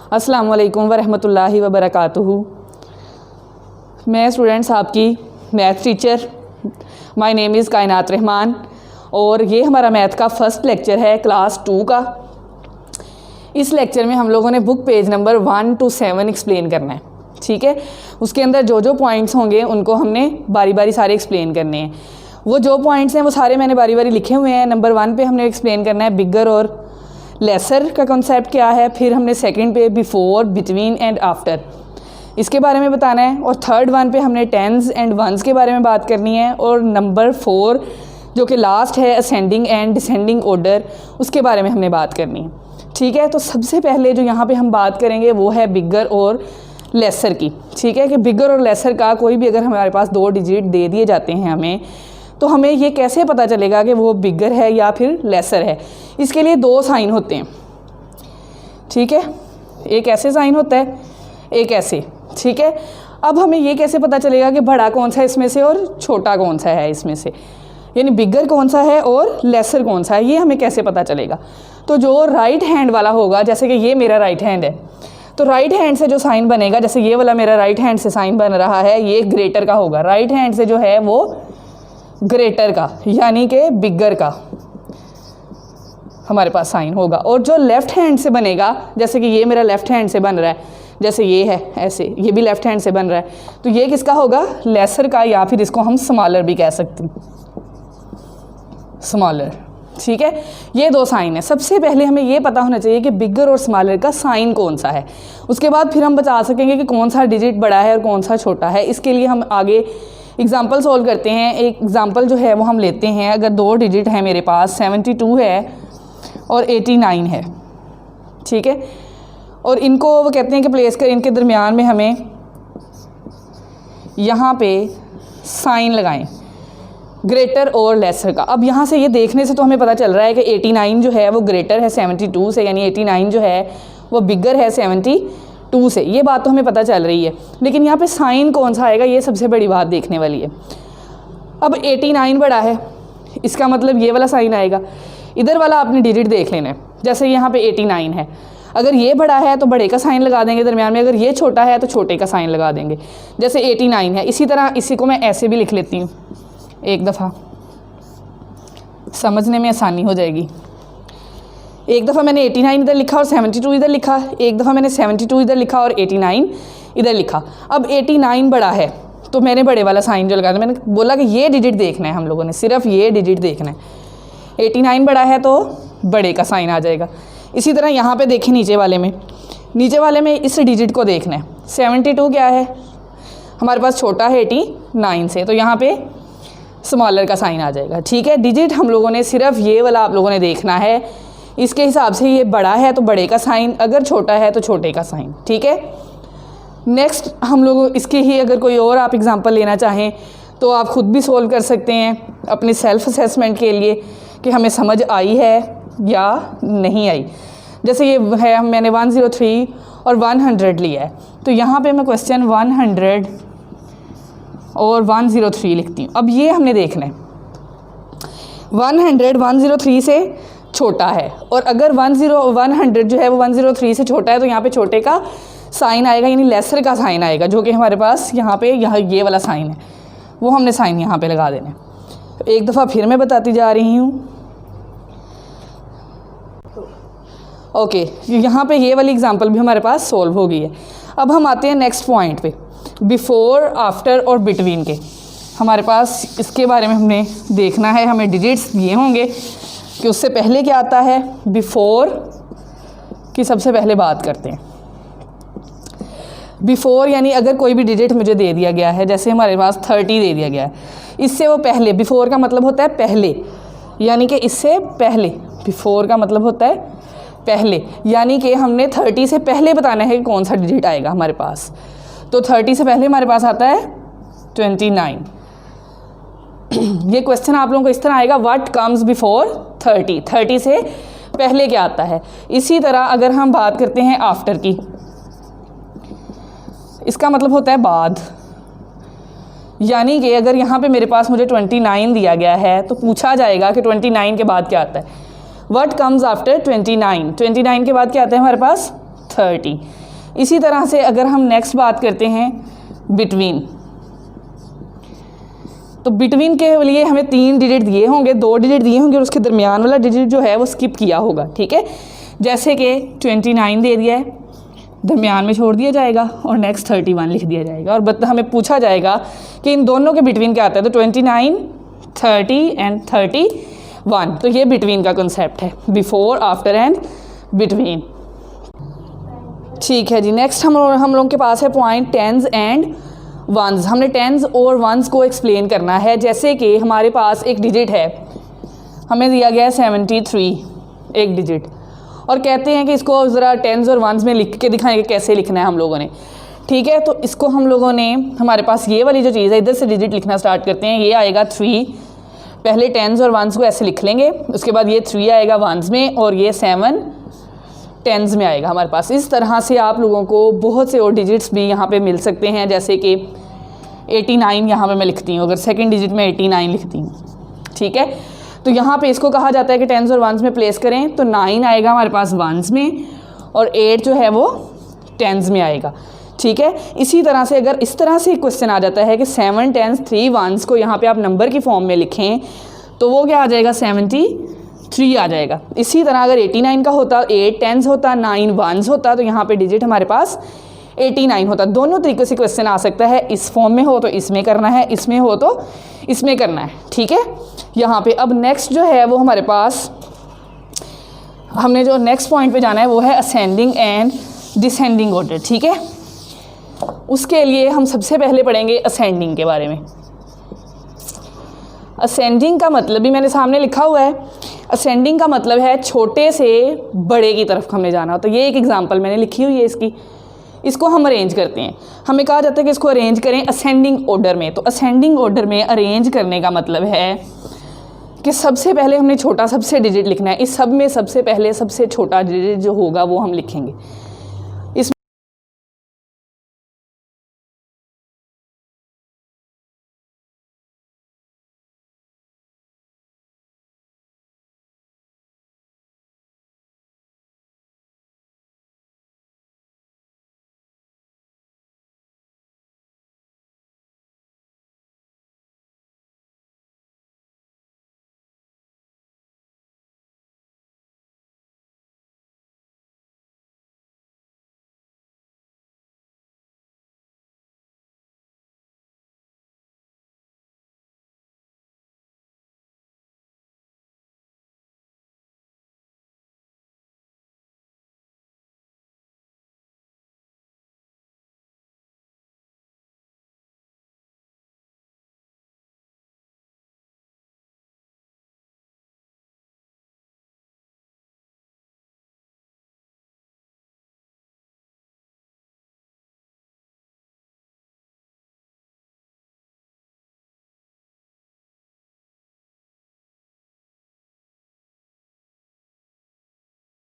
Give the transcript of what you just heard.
अस्सलाम वालेकुम वरहमतुल्लाहि वबरकातुहू। मैं स्टूडेंट्स आपकी math teacher, my name is कायनात रहमान और ये हमारा मैथ का फर्स्ट लेक्चर है क्लास 2 का। इस लेक्चर में हम लोगों ने book page number 1 to 7 explain करना है, ठीक है। उसके अंदर जो जो पॉइंट्स होंगे उनको हमने बारी बारी सारे एक्सप्लेन करने हैं। वो जो पॉइंट्स हैं वो सारे मैंने बारी बारी लिखे हुए हैं। नंबर 1 पे हमने एक्सप्लेन करना है बिगर और लेसर का कॉन्सेप्ट क्या है। फिर हमने सेकंड पे बिफोर, बिटवीन एंड आफ्टर इसके बारे में बताना है। और थर्ड 1 पे हमने टेंस एंड वंस के बारे में बात करनी है। और नंबर 4 जो कि लास्ट है असेंडिंग एंड डिसेंडिंग ऑर्डर, उसके बारे में हमने बात करनी है, ठीक है। तो सबसे पहले जो यहाँ पे हम बात करेंगे वो है बिगर और लेसर की, ठीक है। कि बिगर और लेसर का कोई भी अगर हमारे पास 2 डिजिट दे दिए जाते हैं हमें, तो हमें ये कैसे पता चलेगा कि वो बिगर है या फिर लेसर है। इसके लिए 2 साइन होते हैं, ठीक है। एक ऐसे साइन होता है, एक ऐसे, ठीक है। अब हमें ये कैसे पता चलेगा कि बड़ा कौन सा है इसमें से और छोटा कौन सा है इसमें से, यानी बिगर कौन सा है और लेसर कौन सा है, ये हमें कैसे पता चलेगा। तो जो राइट हैंड वाला होगा, जैसे कि ये मेरा राइट हैंड है, तो राइट हैंड से जो साइन बनेगा, जैसे ये वाला मेरा राइट हैंड से साइन बन रहा है, ये ग्रेटर का होगा। राइट हैंड से जो है वो ग्रेटर का यानी कि बिगर का हमारे पास साइन होगा। और जो लेफ़्ट हैंड से बनेगा, जैसे कि ये मेरा लेफ़्ट हैंड से बन रहा है, जैसे ये है ऐसे, ये भी लेफ़्ट हैंड से बन रहा है, तो ये किसका होगा, लेसर का, या फिर इसको हम स्मॉलर भी कह सकते हैं, स्मॉलर, ठीक है। ये 2 साइन है। सबसे पहले हमें ये पता होना चाहिए कि बिगर और स्मॉलर का साइन कौन सा है। उसके बाद फिर हम बता सकेंगे कि कौन सा डिजिट बड़ा है और कौन सा छोटा है। इसके लिए हम आगे एग्जाम्पल सॉल्व करते हैं। एक एग्जाम्पल जो है वो हम लेते हैं। अगर 2 डिजिट हैं मेरे पास, 72 है और 89 है, ठीक है। और इनको वो कहते हैं कि प्लेस कर, इनके दरमियान में हमें यहाँ पे साइन लगाएं ग्रेटर और लेसर का। अब यहाँ से ये देखने से तो हमें पता चल रहा है कि 89 जो है वो ग्रेटर है 72 से, यानी 89 जो है वो बिगर है 72 से। ये बात तो हमें पता चल रही है, लेकिन यहाँ पे साइन कौन सा आएगा ये सबसे बड़ी बात देखने वाली है। अब 89 बड़ा है, इसका मतलब ये वाला साइन आएगा। इधर वाला आपने डिजिट देख लेना है, जैसे यहाँ पे 89 है, अगर ये बड़ा है तो बड़े का साइन लगा देंगे दरमियान में, अगर ये छोटा है तो छोटे का साइन लगा देंगे। जैसे 89 है, इसी तरह इसी को मैं ऐसे भी लिख लेती हूँ, एक दफ़ा समझने में आसानी हो जाएगी। एक दफ़ा मैंने 89 इधर लिखा और 72 इधर लिखा, एक दफ़ा मैंने 72 इधर लिखा और 89 इधर लिखा। अब 89 बड़ा है तो मैंने बड़े वाला साइन जो लगाया, मैंने बोला कि ये डिजिट देखना है हम लोगों ने, सिर्फ ये डिजिट देखना है। 89 बड़ा है तो बड़े का साइन आ जाएगा। इसी तरह यहाँ पे देखें नीचे वाले में इस डिजिट को देखना है। 72 क्या है हमारे पास, छोटा है 89 से, तो यहाँ पे स्मॉलर का साइन आ जाएगा, ठीक है। डिजिट हम लोगों ने सिर्फ ये वाला आप लोगों ने देखना है। इसके हिसाब से ये बड़ा है तो बड़े का साइन, अगर छोटा है तो छोटे का साइन, ठीक है। नेक्स्ट हम लोग इसके ही अगर कोई और आप एग्जांपल लेना चाहें तो आप ख़ुद भी सोल्व कर सकते हैं अपने सेल्फ असेसमेंट के लिए कि हमें समझ आई है या नहीं आई। जैसे ये है, मैंने 103 और 100 लिया है, तो यहाँ पे मैं क्वेश्चन 100 और 103 लिखती हूँ। अब ये हमने देखना है 100 103 से छोटा है, और अगर 100 जो है वो 103 से छोटा है तो यहाँ पे छोटे का साइन आएगा, यानी लेसर का साइन आएगा, जो कि हमारे पास यहाँ पे ये वाला साइन है, वो हमने साइन यहाँ पे लगा देना है। एक दफ़ा फिर मैं बताती जा रही हूँ। ओके, यहाँ पे ये वाली एग्जांपल भी हमारे पास सोल्व हो गई है। अब हम आते हैं नेक्स्ट पॉइंट पे, बिफ़ोर, आफ्टर और बिटवीन के। हमारे पास इसके बारे में हमने देखना है, हमें डिजिट्स दिए होंगे कि उससे पहले क्या आता है। बिफ़ोर की सबसे पहले बात करते हैं। बिफ़ोर यानी अगर कोई भी डिजिट मुझे दे दिया गया है, जैसे हमारे पास 30 दे दिया गया है, इससे वो पहले, बिफ़ोर का मतलब होता है पहले, यानी कि इससे पहले, बिफ़ोर का मतलब होता है पहले, यानी कि हमने 30 से पहले बताना है कि कौन सा डिजिट आएगा हमारे पास। तो 30 से पहले हमारे पास आता है 29। ये क्वेश्चन आप लोगों को इस तरह आएगा, व्हाट कम्स बिफोर 30, 30 से पहले क्या आता है। इसी तरह अगर हम बात करते हैं आफ्टर की, इसका मतलब होता है बाद, यानी कि अगर यहाँ पे मेरे पास मुझे 29 दिया गया है तो पूछा जाएगा कि 29 के बाद क्या आता है। व्हाट कम्स आफ्टर 29, 29 के बाद क्या आता है हमारे पास 30। इसी तरह से अगर हम नेक्स्ट बात करते हैं बिटवीन, तो बिटवीन के लिए हमें 3 डिजिट दिए होंगे, 2 डिजिट दिए होंगे और उसके दरमियान वाला डिजिट जो है वो स्किप किया होगा, ठीक है। जैसे कि 29 दे दिया है, दरमियान में छोड़ दिया जाएगा और नेक्स्ट 31 लिख दिया जाएगा और हमें पूछा जाएगा कि इन दोनों के बिटवीन क्या आता है, तो 29, 30 एंड 31। तो ये बिटवीन का कॉन्सेप्ट है, बिफोर, आफ्टर एंड बिटवीन। ठीक है जी, नेक्स्ट हम लोगों के पास है पॉइंट टेंस एंड वंस। हमने टेंस और वंस को एक्सप्लेन करना है। जैसे कि हमारे पास एक डिजिट है, हमें दिया गया है 73, एक डिजिट, और कहते हैं कि इसको ज़रा टेंस और वंस में लिख के दिखाएंगे कैसे लिखना है हम लोगों ने, ठीक है। तो इसको हम लोगों ने, हमारे पास ये वाली जो चीज़ है, इधर से डिजिट लिखना स्टार्ट करते हैं। ये आएगा 3, पहले टेंस और वंस को ऐसे लिख लेंगे, उसके बाद ये 3 आएगा वंस में और ये 7 टेंस में आएगा हमारे पास। इस तरह से आप लोगों को बहुत से और डिजिट्स भी यहाँ पे मिल सकते हैं, जैसे कि 89 यहाँ पे मैं लिखती हूँ, अगर सेकंड डिजिट में 89 लिखती हूँ, ठीक है। तो यहाँ पे इसको कहा जाता है कि टेंस और वंस में प्लेस करें, तो 9 आएगा हमारे पास वंस में और 8 जो है वो टेंस में आएगा, ठीक है। इसी तरह से अगर इस तरह से क्वेश्चन आ जाता है कि 7 टेंस 3 वंस को यहाँ पे आप नंबर की फॉर्म में लिखें, तो वो क्या आ जाएगा, 73 आ जाएगा। इसी तरह अगर 89 का होता, 8 टेंस होता, 9 वंस होता, तो यहाँ पे डिजिट हमारे पास 89 होता। दोनों तरीके से क्वेश्चन आ सकता है, इस फॉर्म में हो तो इसमें करना है, इसमें हो तो इसमें करना है, ठीक है। यहाँ पे अब नेक्स्ट जो है वो हमारे पास, हमने जो नेक्स्ट पॉइंट पे जाना है वो है असेंडिंग एंड डिसेंडिंग ऑर्डर, ठीक है। उसके लिए हम सबसे पहले पढ़ेंगे असेंडिंग के बारे में। असेंडिंग का मतलब भी मैंने सामने लिखा हुआ है। असेंडिंग का मतलब है छोटे से बड़े की तरफ हमने जाना हो। तो ये एक एग्जांपल मैंने लिखी हुई है इसकी, इसको हम अरेंज करते हैं। हमें कहा जाता है कि इसको अरेंज करें असेंडिंग ऑर्डर में। तो असेंडिंग ऑर्डर में अरेंज करने का मतलब है कि सबसे पहले हमने छोटा सबसे डिजिट लिखना है। इस सब में सबसे पहले सबसे छोटा डिजिट जो होगा वो हम लिखेंगे।